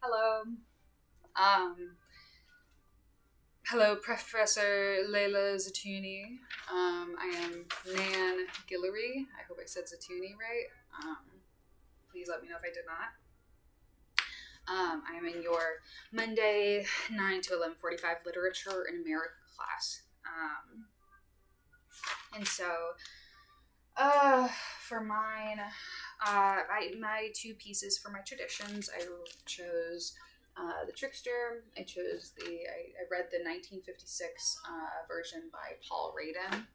Hello. Um, Hello, Professor Leila Zatouni. I am Nan Guillory. I hope I said Zatouni right. Um, Please let me know if I did not. I am in your Monday 9 to 11:45 Literature in America class. And so, uh, for mine, my two pieces for my traditions, I chose The Trickster. I read the 1956 version by Paul Radin.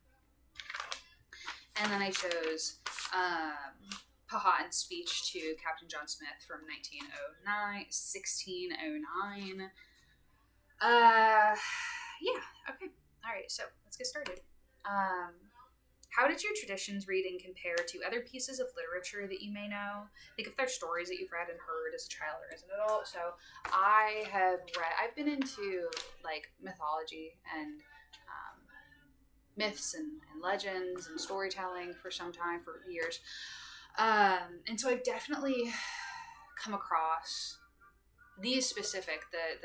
And then I chose Powhatan's Speech to Captain John Smith from 1609. Yeah, okay. All right, so let's get started. How did your traditions reading compare to other pieces of literature that you may know? Think if there's stories that you've read and heard as a child or as an adult. So I've been into like mythology and myths and legends and storytelling for some time, for years. And so I've definitely come across these specific, the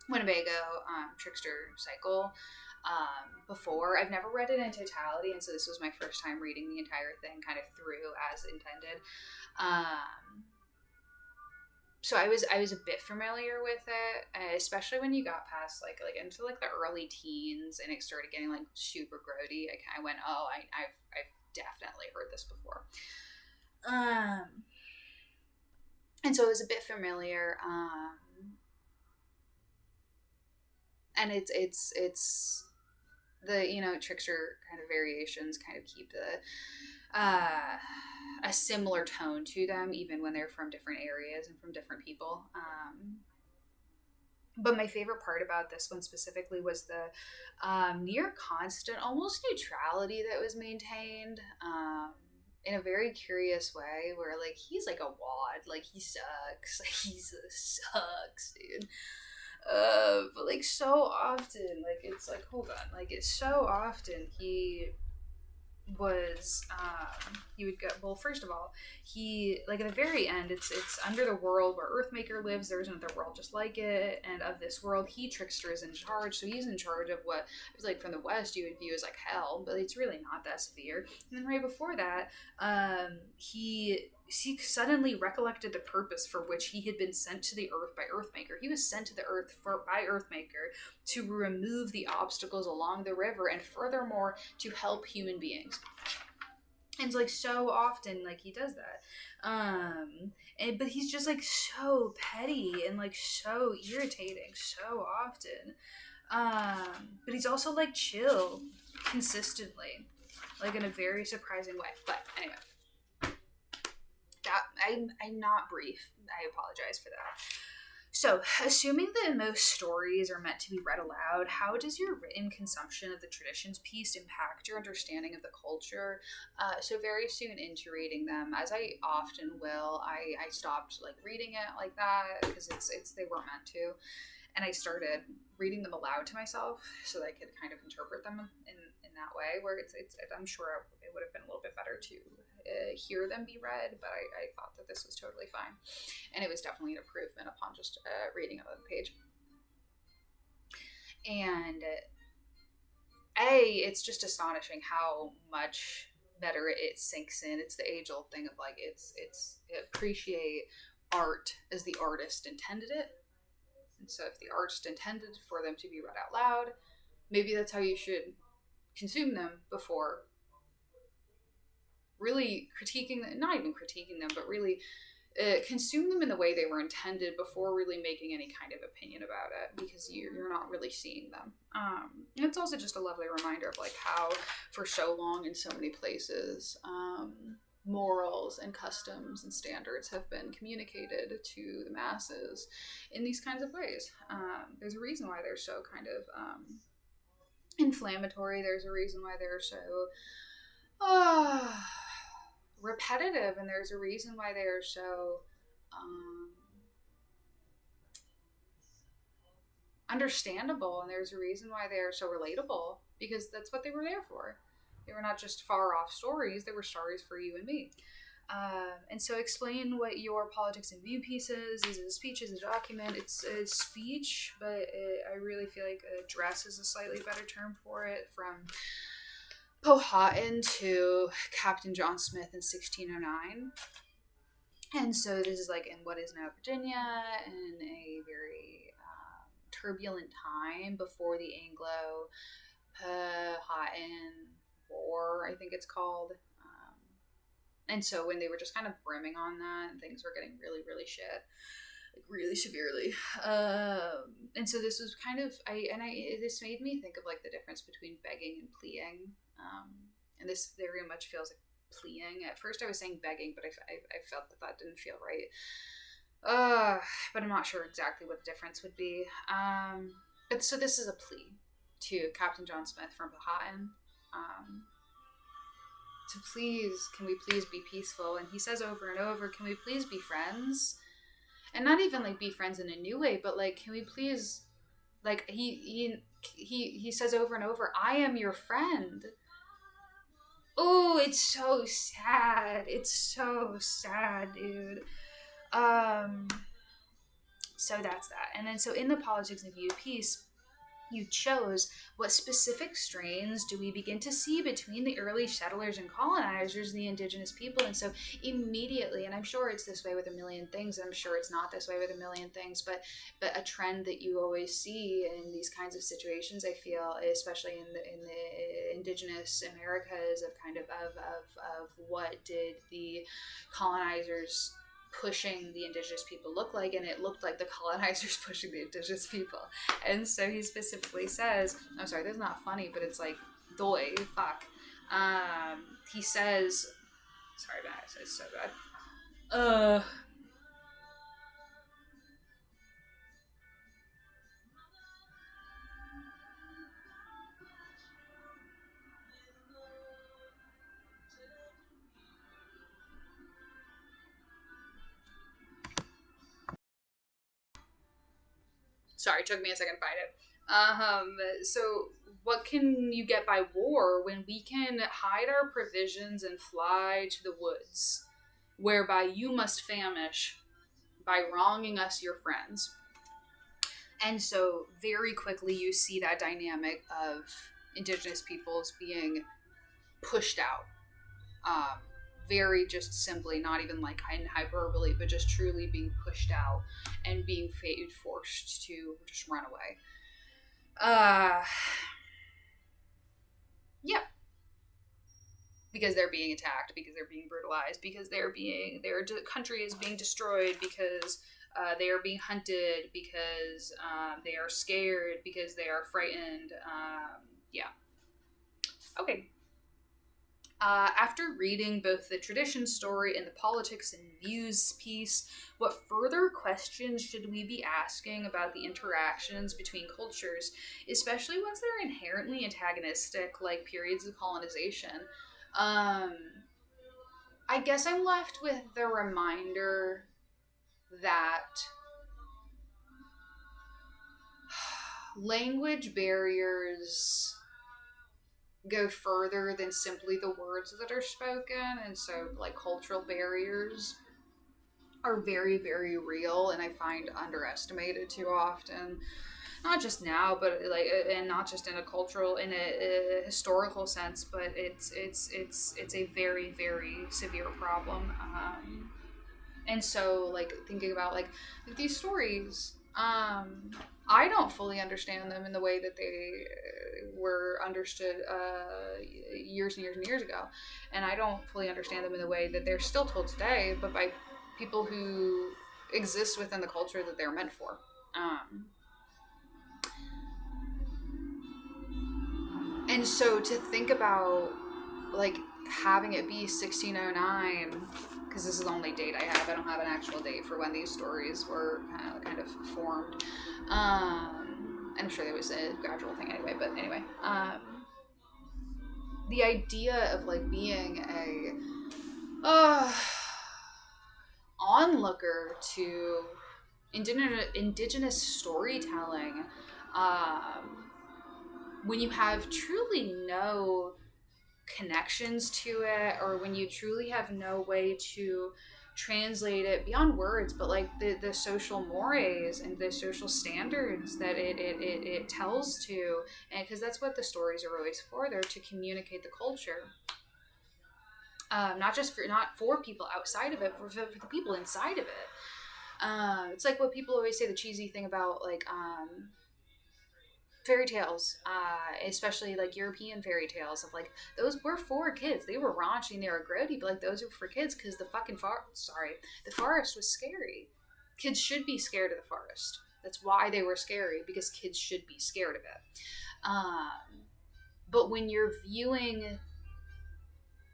Winnebago trickster cycle before. I've never read it in totality, and so this was my first time reading the entire thing kind of through as intended. So I was a bit familiar with it, especially when you got past like into like the early teens and it started getting like super grody. I kind of went, oh, I've definitely heard this before. And so it was a bit familiar. And it's the trickster kind of variations kind of keep a similar tone to them, even when they're from different areas and from different people. But my favorite part about this one specifically was the near constant, almost neutrality that was maintained. In a very curious way, where like he's like a wad, like he sucks, like sucks, dude. But like so often, like it's like hold on, like it's so often he would go, well, first of all, he, like at the very end, it's under the world where Earthmaker lives. There's another world just like it, and of this world he, Trickster, is in charge. So he's in charge of what it was like from the West you would view as like hell, but it's really not that severe. And then right before that, he suddenly recollected the purpose for which he had been sent to the earth by Earthmaker. He was sent to the earth by Earthmaker to remove the obstacles along the river, and furthermore to help human beings. And it's like so often like he does that, but he's just like so petty and like so irritating so often, but he's also like chill consistently, like in a very surprising way. But anyway, that I'm not brief. I apologize for that. So, assuming that most stories are meant to be read aloud, how does your written consumption of the traditions piece impact your understanding of the culture? So very soon into reading them, as I often will, I stopped like reading it like that because it's they weren't meant to, and I started reading them aloud to myself so that I could kind of interpret them in that way. Where it's I'm sure it would have been a little bit better to hear them be read, but I thought that this was totally fine, and it was definitely an improvement upon just reading it on the page. And it's just astonishing how much better it sinks in. It's the age-old thing of like it's appreciate art as the artist intended it. And so if the artist intended for them to be read out loud, maybe that's how you should consume them before really critiquing them, not even critiquing them, but really consume them in the way they were intended before really making any kind of opinion about it, because you're not really seeing them. And it's also just a lovely reminder of like how for so long in so many places morals and customs and standards have been communicated to the masses in these kinds of ways. There's a reason why they're so kind of inflammatory. There's a reason why they're so repetitive, and there's a reason why they are so understandable, and there's a reason why they are so relatable, because that's what they were there for. They were not just far off stories, they were stories for you and me. And so explain what your politics and view piece is. Is it a speech? Is it a document? It's a speech, but I really feel like address is a slightly better term for it. From Powhatan to Captain John Smith in 1609. And so this is like in what is now Virginia, in a very turbulent time before the Anglo-Powhatan War, I think it's called. And so when they were just kind of brimming on that, and things were getting really, really shit, like really severely. And so this was kind of this made me think of like the difference between begging and pleading. And this very much feels like pleading. At first I was saying begging, but I felt that didn't feel right. But I'm not sure exactly what the difference would be. But so this is a plea to Captain John Smith from Powhatan. To please, can we please be peaceful? And he says over and over, can we please be friends? And not even like be friends in a new way, but like, can we please, like he says over and over, I am your friend. Oh, it's so sad. It's so sad, dude. So that's that. And then so in the politics and view piece, you chose what specific strains do we begin to see between the early settlers and colonizers, the indigenous people. And so immediately, and I'm sure it's this way with a million things, and I'm sure it's not this way with a million things, but a trend that you always see in these kinds of situations, I feel, especially in the indigenous Americas, of kind of what did the colonizers pushing the indigenous people look like, and it looked like the colonizers pushing the indigenous people. And so he specifically says, I'm sorry, that's not funny, but it's like, doy, fuck. He says, sorry, man, it's so bad. Sorry, it took me a second to find it. So what can you get by war when we can hide our provisions and fly to the woods, whereby you must famish by wronging us, your friends? And so very quickly you see that dynamic of indigenous peoples being pushed out. Very just simply, not even like in hyperbole, but just truly being pushed out and being forced to just run away. Yeah. Because they're being attacked, because they're being brutalized, because their country is being destroyed, because they are being hunted, because they are scared, because they are frightened. Yeah. Okay. After reading both the tradition story and the politics and views piece, what further questions should we be asking about the interactions between cultures, especially ones that are inherently antagonistic, like periods of colonization? I guess I'm left with the reminder that language barriers go further than simply the words that are spoken, and so like cultural barriers are very, very real, and I find underestimated too often, not just now, but like, and not just in a historical sense, but it's a very, very severe problem. And so like thinking about like these stories, I don't fully understand them in the way that they were understood years and years and years ago. And I don't fully understand them in the way that they're still told today, but by people who exist within the culture that they're meant for. And so to think about like having it be 1609, because this is the only date I have. I don't have an actual date for when these stories were kind of formed. I'm sure there was a gradual thing anyway, but anyway. The idea of like being a onlooker to indigenous storytelling, when you have truly no connections to it, or when you truly have no way to translate it beyond words, but like the social mores and the social standards that it tells to, and because that's what the stories are always for, they're to communicate the culture, not for people outside of it, for the people inside of it. It's like what people always say, the cheesy thing about like fairy tales, especially like European fairy tales of like those were for kids. They were raunchy and they were grody, but like those are for kids because the forest was scary. Kids should be scared of the forest. That's why they were scary, because kids should be scared of it. But when you're viewing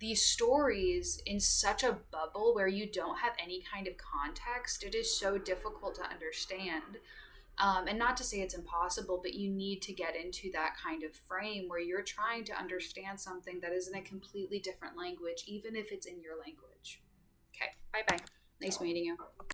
these stories in such a bubble where you don't have any kind of context, it is so difficult to understand. And not to say it's impossible, but you need to get into that kind of frame where you're trying to understand something that is in a completely different language, even if it's in your language. Okay, bye bye. Nice meeting you.